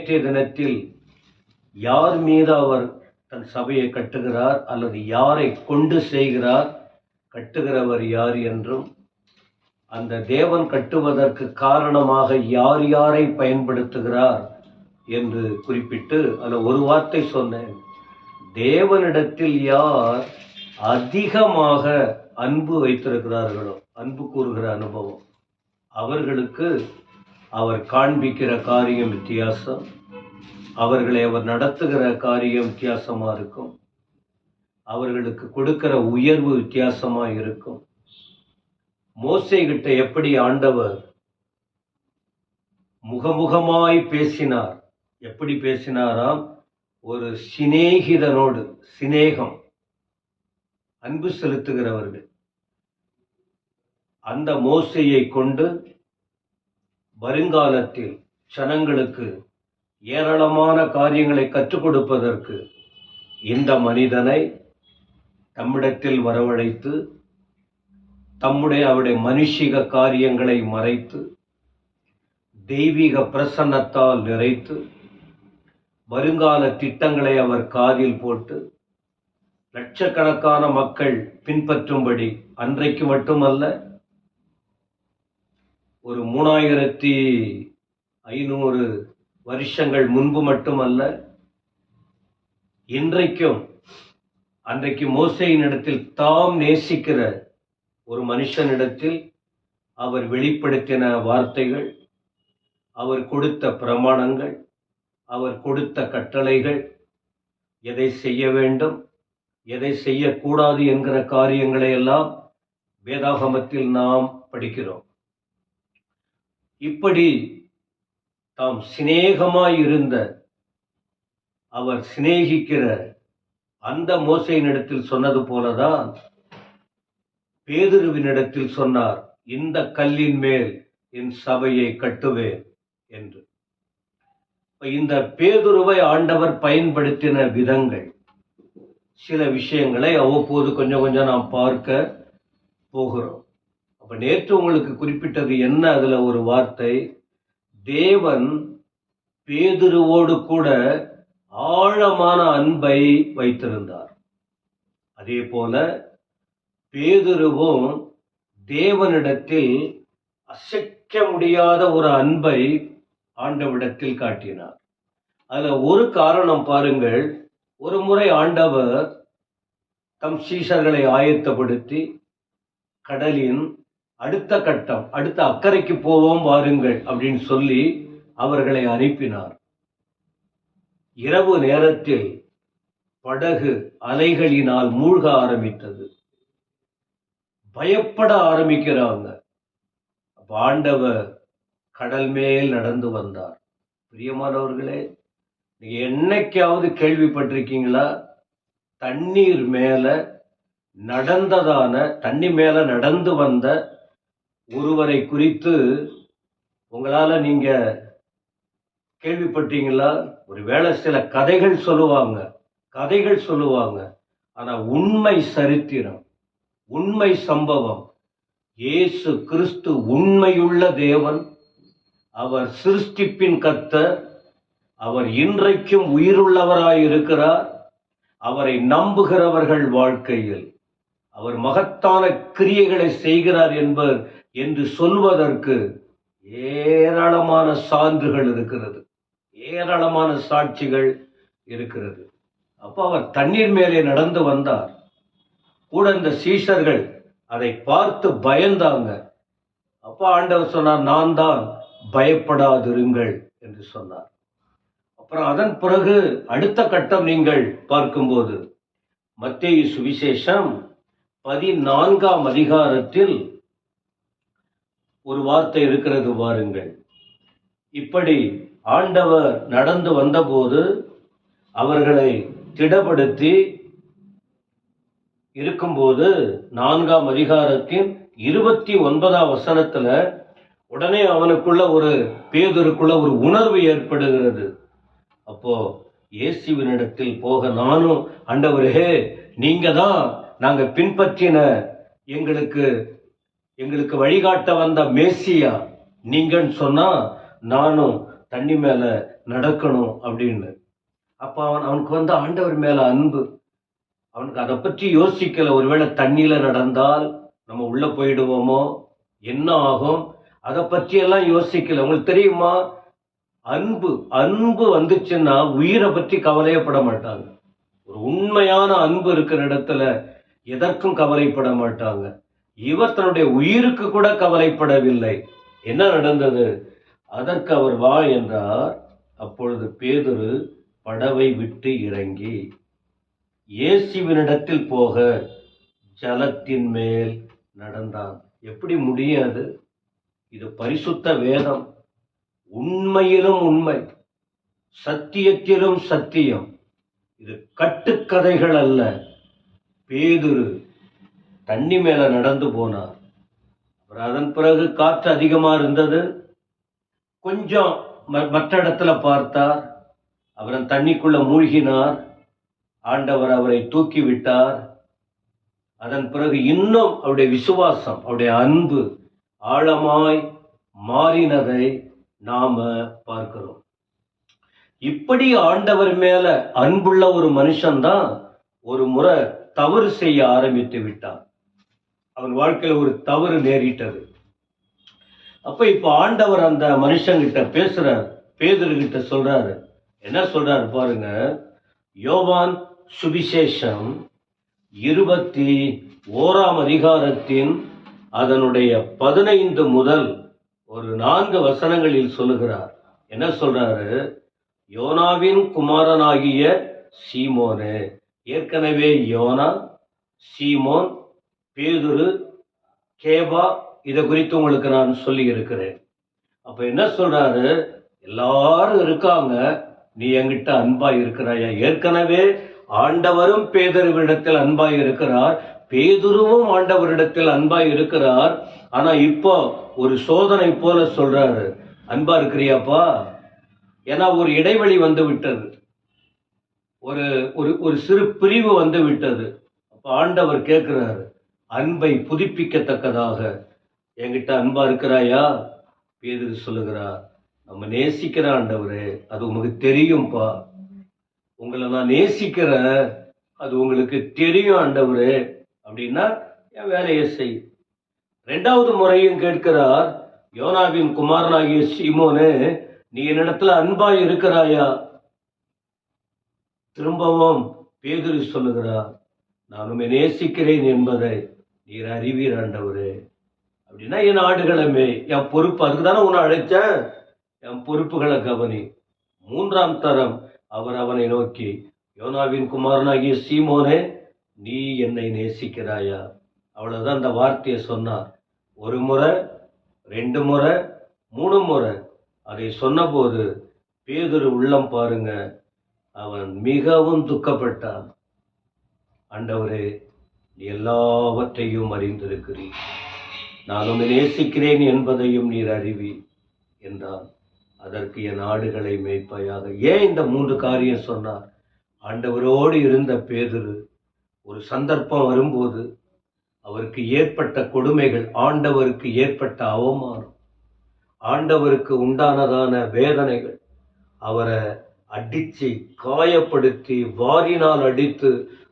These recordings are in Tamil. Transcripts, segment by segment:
நேற்றைய தினத்தில் யார் மீது அவர் தன் சபையை கட்டுகிறார் அல்லது யாரை கொண்டு செய்கிறார், கட்டுகிறவர் யார் என்றும், அந்த தேவன் கட்டுவதற்கு காரணமாக யார் யாரை பயன்படுத்துகிறார் என்று குறிப்பிட்டு அதில் ஒரு வார்த்தை சொன்னேன். தேவனிடத்தில் யார் அதிகமாக அன்பு வைத்திருக்கிறார்களோ, அன்பு கூறுகிற அனுபவம், அவர்களுக்கு அவர் காண்பிக்கிற காரியம் வித்தியாசம், அவர்களை அவர் நடத்துகிற காரியம் வித்தியாசமா இருக்கும், அவர்களுக்கு கொடுக்கிற உயர்வு வித்தியாசமா இருக்கும். மோசே கிட்ட எப்படி ஆண்டவர் முகமுகமாய் பேசினார், எப்படி பேசினாராம்? ஒரு சிநேகிதனோடு, சிநேகம், அன்பு செலுத்துகிறவர்கள். அந்த மோசேயை கொண்டு வருங்காலத்தில் ஜனங்களுக்கு ஏராளமான காரியங்களை கற்றுக் கொடுப்பதற்கு இந்த மனிதனை தம்மிடத்தில் வரவழைத்து அவருடைய மனுஷிக காரியங்களை மறைத்து தெய்வீக பிரசன்னத்தால் நிறைத்து வருங்கால திட்டங்களை அவர் காதில் போட்டு லட்சக்கணக்கான மக்கள் பின்பற்றும்படி, அன்றைக்கு மட்டுமல்ல, ஒரு 3500 வருஷங்கள் முன்பு மட்டுமல்ல, இன்றைக்கும் அன்றைக்கு மோசேயினிடத்தில் தாம் நேசிக்கிற ஒரு மனுஷனிடத்தில் அவர் வெளிப்படுத்தின வார்த்தைகள், அவர் கொடுத்த பிரமாணங்கள், அவர் கொடுத்த கட்டளைகள், எதை செய்ய வேண்டும், எதை செய்யக்கூடாது என்கிற காரியங்களை எல்லாம் வேதாகமத்தில் நாம் படிக்கிறோம். இப்படி தாம் சிநேகமாய் இருந்த, அவர் சிநேகிக்கிற அந்த மோசேயினிடத்தில் சொன்னது போலதான் பேதுருவினிடத்தில் சொன்னார், இந்த கல்லின் மேல் என் சபையை கட்டுவேன் என்று. இந்த பேதுருவை ஆண்டவர் பயன்படுத்தின விதங்கள், சில விஷயங்களை அவ்வப்போது கொஞ்சம் கொஞ்சம் நாம் பார்க்க போகிறோம். அப்ப நேற்று உங்களுக்கு குறிப்பிட்டது என்ன? அதுல ஒரு வார்த்தை, தேவன் பேதுருவோடு கூட ஆழமான அன்பை வைத்திருந்தார். அதே போல பேதுருவும் தேவனிடத்தில் அசைக்க முடியாத ஒரு அன்பை ஆண்டவரிடத்தில் காட்டினார். அதுல ஒரு காரணம் பாருங்கள். ஒரு முறை ஆண்டவர் தம் சீஷர்களை ஆயத்தப்படுத்தி கடலின் அடுத்த கட்டம், அடுத்த அக்கறைக்கு போவோம் வாருங்கள் அப்படின்னு சொல்லி அவர்களை அனுப்பினார். இரவு நேரத்தில் படகு அலைகளினால் மூழ்க ஆரம்பித்தது. பயப்பட ஆரம்பிக்கிறாங்க. அப்ப ஆண்டவர் கடல் மேல் நடந்து வந்தார். பிரியமானவர்களே, நீங்க என்னைக்காவது கேள்விப்பட்டிருக்கீங்களா? தண்ணீர் மேல தண்ணி மேல நடந்து வந்த ஒருவரை குறித்து உங்களால நீங்க கேள்விப்பட்டீங்களா? ஒருவேளை சில கதைகள் சொல்லுவாங்க. ஆனா உண்மை சரித்திரம், உண்மை சம்பவம், இயேசு கிறிஸ்து உண்மையுள்ள தேவன், அவர் சிருஷ்டிப்பின் கர்த்தர், அவர் இன்றைக்கும் உயிருள்ளவராயிருக்கிறார். அவரை நம்புகிறவர்கள் வாழ்க்கையில் அவர் மகத்தான கிரியைகளை செய்கிறார் என்று சொல்வதற்கு ஏராளமான சான்றுகள் இருக்கிறது, ஏராளமான சாட்சிகள் இருக்கிறது. அப்ப அவர் தண்ணீர் மேலே நடந்து வந்தார். கூட இந்த சீஷர்கள் அதை பார்த்து பயந்தாங்க. அப்ப ஆண்டவர் சொன்னார், நான் தான், பயப்படாதிருங்கள் என்று சொன்னார். அப்புறம் அதன் பிறகு அடுத்த கட்டம் நீங்கள் பார்க்கும்போது மத்தேயு சுவிசேஷம் 14ஆம் அதிகாரத்தில் ஒரு வார்த்தை இருக்கிறது பாருங்கள். இப்படி ஆண்டவர் நடந்து வந்தபோது அவர்களை திடப்படுத்தி இருக்கும்போது 4ஆம் அதிகாரத்தின் 29ஆம் வசனத்துல உடனே பேதுருக்குள்ள ஒரு உணர்வு ஏற்படுகிறது. அப்போ இயேசுவினிடத்தில் போக, நானும் ஆண்டவரே, நீங்க தான் நாங்க பின்பற்றின எங்களுக்கு வழிகாட்ட வந்த மேசியா நீங்கன்னு சொன்னா நானும் தண்ணி மேல நடக்கணும் அப்படின்னு. அப்ப அவனுக்கு ஆண்டவர் மேல அன்பு. அவனுக்கு அதை பற்றி யோசிக்கல. ஒருவேளை தண்ணியில நடந்தால் நம்ம உள்ள போயிடுவோமோ, என்ன ஆகும், அதை பற்றி எல்லாம் யோசிக்கல. உங்களுக்கு தெரியுமா, அன்பு அன்பு வந்துச்சுன்னா உயிரை பற்றி கவலையப்பட மாட்டாங்க. ஒரு உண்மையான அன்பு இருக்கிற இடத்துல எதற்கும் கவலைப்பட மாட்டாங்க. இவர் தன்னுடைய உயிருக்கு கூட கவலைப்படவில்லை. என்ன நடந்தது? அதற்கு அவர் வா என்றார். அப்பொழுது பேதுரு படவை விட்டு இறங்கி இயேசுவினிடத்தில் போக ஜலத்தின் மேல் நடந்தான். எப்படி முடியாது? இது பரிசுத்த வேதம், உண்மையிலும் உண்மை, சத்தியத்திலும் சத்தியம். இது கட்டுக்கதைகள் அல்ல. பேதுரு தண்ணி மேல நடந்து போனார். அதன் பிறகு காற்று அதிகமா இருந்தது. கொஞ்சம் மற்ற இடத்துல பார்த்தார். அவர் தண்ணிக்குள்ள மூழ்கினார். ஆண்டவர் அவரை தூக்கி விட்டார். அதன் பிறகு இன்னும் அவருடைய விசுவாசம், அவருடைய அன்பு ஆழமாய் மாறினதை நாம பார்க்கிறோம். இப்படி ஆண்டவர் மேல அன்புள்ள ஒரு மனுஷன்தான் ஒரு முறை தவறு செய்ய ஆரம்பித்து விட்டான். அவன் வாழ்க்கையில ஒரு தவறு நேரிட்டது. அப்ப இப்ப ஆண்டவர் அந்த மனுஷங்கிட்ட பேசுறார். பேதுரு கிட்ட சொல்றாரு. என்ன சொல்றாரு பாருங்க. யோவான் சுவிசேஷம் 21ஆம் அதிகாரத்தின் அதனுடைய 15 முதல் ஒரு 4 வசனங்களில் சொல்லுகிறார். என்ன சொல்றாரு? யோனாவின் குமாரனாகிய சீமோனே. ஏற்கனவே யோனா, சீமோன், பேதுரு, கேபா, இதை குறித்து உங்களுக்கு நான் சொல்லி இருக்கிறேன். அப்ப என்ன சொல்றாரு? எல்லாரும் இருக்காங்க, நீ என்கிட்ட அன்பாய் இருக்கிறாயா? ஏற்கனவே ஆண்டவரும் பேதுருவிடத்தில் அன்பாய் இருக்கிறார், பேதுருவும் ஆண்டவரிடத்தில் அன்பாய் இருக்கிறார். ஆனா இப்போ ஒரு சோதனை போல சொல்றாரு, அன்பா இருக்கிறியாப்பா? ஏன்னா ஒரு இடைவெளி வந்து விட்டது, ஒரு ஒரு சிறு பிரிவு வந்து விட்டது. அப்ப ஆண்டவர் கேட்கிறாரு, அன்பை புதுப்பிக்கத்தக்கதாக என்கிட்ட அன்பா இருக்கிறாயா? பேதுரு சொல்லுகிறார், நம்ம நேசிக்கிற ஆண்டவரே, அது உங்களுக்கு தெரியும்பா. உங்களை நான் நேசிக்கிறேன், அது உங்களுக்கு தெரியும் ஆண்டவரே. அப்படின்னா என் வேலையை செய். 2வது முறையும் கேட்கிறார், யோனாவின் குமாரனாகிய சீமோனே, நீ என்னிடத்துல அன்பாய் இருக்கிறாயா? திரும்பவும் பேதுரு சொல்லுகிறார், நான் உண்மை நேசிக்கிறேன் என்பதை நீர் அறிவீர் ஆண்டவரே. அப்படின்னா என் ஆடுகளமே, என் பொறுப்பு, அதுக்கு தானே உன்னை அழைச்சேன், என் பொறுப்புகளை கவனி. 3ஆம் தரம் அவர் அவனை நோக்கி, யோனாவின் குமாரனாகிய சீமோனே, நீ என்னை நேசிக்கிறாயா? அவ்வளவுதான் அந்த வார்த்தையை சொன்னார். 1 முறை, 2 முறை, 3 முறை அதை சொன்னபோது பேதுரு உள்ளம் பாருங்க, அவன் மிகவும் துக்கப்பட்டான். ஆண்டவரே, நீ எல்லாவற்றையும் அறிந்திருக்கிறீர், நான் உன்னை நேசிக்கிறேன் என்பதையும் நீர் அறிவி என்றான். அதற்கு என் ஆடுகளை மேய்ப்பாயாக. ஏன் இந்த 3 காரியம் சொன்னார்? ஆண்டவரோடு இருந்த பேதுரு ஒரு சந்தர்ப்பம் வரும்போது அவருக்கு ஏற்பட்ட கொடுமைகள், ஆண்டவருக்கு ஏற்பட்ட அவமானம், ஆண்டவருக்கு உண்டானதான வேதனைகள், அவரை அடிச்சு காயப்படுத்தி வாரினால் அடித்து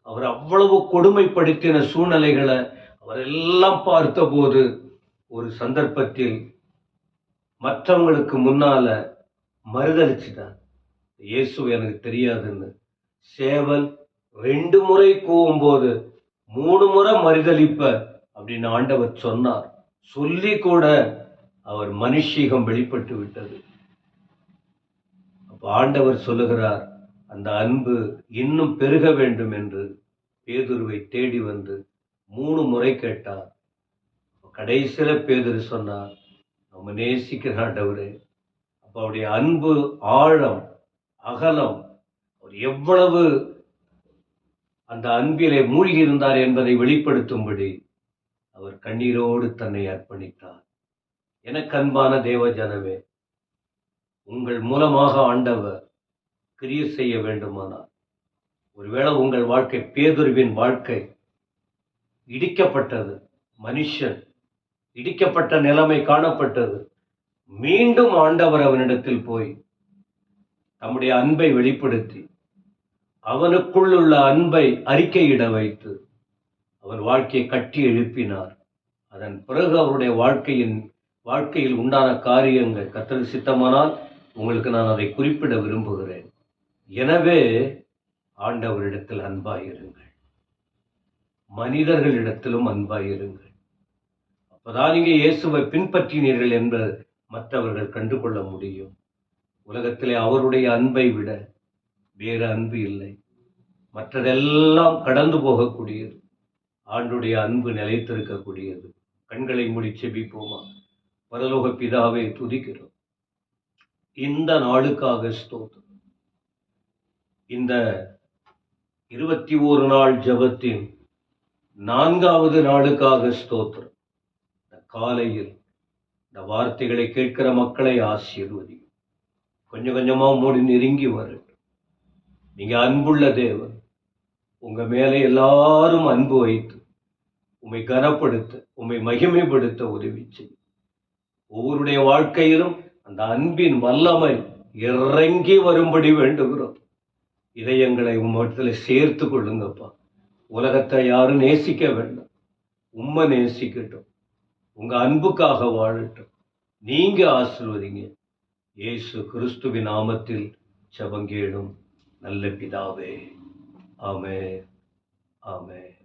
அவர் அவ்வளவு கொடுமைப்படுத்தின சூழ்நிலைகளை அவரெல்லாம் பார்த்தபோது ஒரு சந்தர்ப்பத்தில் மற்றவங்களுக்கு முன்னால மறுதளிச்சுட்டார். இயேசு எனக்கு தெரியாதுன்னு. சேவல் 2 முறை கூவும்போது 3 முறை மறுதளிப்ப அப்படின்னு ஆண்டவர் சொன்னார். சொல்லி கூட அவர் மனுஷீகம் வெளிப்பட்டு விட்டது. அப்ப ஆண்டவர் சொல்லுகிறார், அந்த அன்பு இன்னும் பெருக வேண்டும் என்று பேதுருவை தேடி வந்து 3 முறை கேட்டார். கடைசியில பேதுரு சொன்னார், நம்ம நேசிக்கிற ஆண்டவரே. அப்ப அவருடைய அன்பு ஆழம், அகலம், அவர் எவ்வளவு அந்த அன்பிலே மூழ்கி இருந்தார் என்பதை வெளிப்படுத்தும்படி அவர் கண்ணீரோடு தன்னை அர்ப்பணித்தார். எனக்கு அன்பான தேவ ஜனமே, உங்கள் மூலமாக ஆண்டவர் கிரியை செய்ய வேண்டுமானால், ஒருவேளை உங்கள் வாழ்க்கை, பேதுருவின் வாழ்க்கை இடிக்கப்பட்டது, மனுஷன் இடிக்கப்பட்ட நிலைமை காணப்பட்டது. மீண்டும் ஆண்டவர் அவனிடத்தில் போய் தம்முடைய அன்பை வெளிப்படுத்தி அவனுக்குள் உள்ள அன்பை அறிக்கையிட வைத்து அவர் வாழ்க்கையை கட்டி எழுப்பினார். அதன் பிறகு அவருடைய வாழ்க்கையில் உண்டான காரியங்கள் கர்த்தருக்கு சித்தமானால் உங்களுக்கு நான் அதை குறிப்பிட விரும்புகிறேன். எனவே ஆண்டவரிடத்தில் அன்பாயிருங்கள், மனிதர்களிடத்திலும் அன்பாயிருங்கள். அப்பதான் நீங்க இயேசுவை பின்பற்றினீர்கள் என்பது மற்றவர்கள் கண்டுகொள்ள முடியும். உலகத்திலே அவருடைய அன்பை விட வேறு அன்பு இல்லை. மற்றதெல்லாம் கடந்து போகக்கூடியது, ஆண்டுடைய அன்பு நிலைத்திருக்கக்கூடியது. கண்களை மூடி செபிப்போமா. பரலோக பிதாவை துதிக்கிறோம். இந்த நாளுக்காக ஸ்தோத்திரம். இந்த 21 நாள் ஜெபத்தின் 4வது நாளுக்காக ஸ்தோத்திரம். இந்த காலையில் இந்த வார்த்தைகளை கேட்கிற மக்களை ஆசீர்வதி. கொஞ்சம் கொஞ்சமா மூடி நெருங்கி வரட்டும். நீங்க அன்புள்ள தேவன். உங்க மேலே எல்லாரும் அன்பு வைத்து உம்மை கனப்படுத்த, உம்மை மகிமைப்படுத்த உதவி செய்யும். ஒவ்வொருடைய வாழ்க்கையிலும் அந்த அன்பின் வல்லமை இறங்கி வரும்படி வேண்டுகிறோம். இதயங்களை உம்மிடத்தில் சேர்த்து கொள்ளுங்கப்பா. உலகத்தை யாரும் நேசிக்க வேண்டாம், உம்மை நேசிக்கட்டும். உங்க அன்புக்காக வாழட்டும். நீங்க ஆசீர்வதிங்க. இயேசு கிறிஸ்துவின் நாமத்தில் ஜெபங்கேளும் நல்ல பிதாவே. ஆமென், ஆமென்.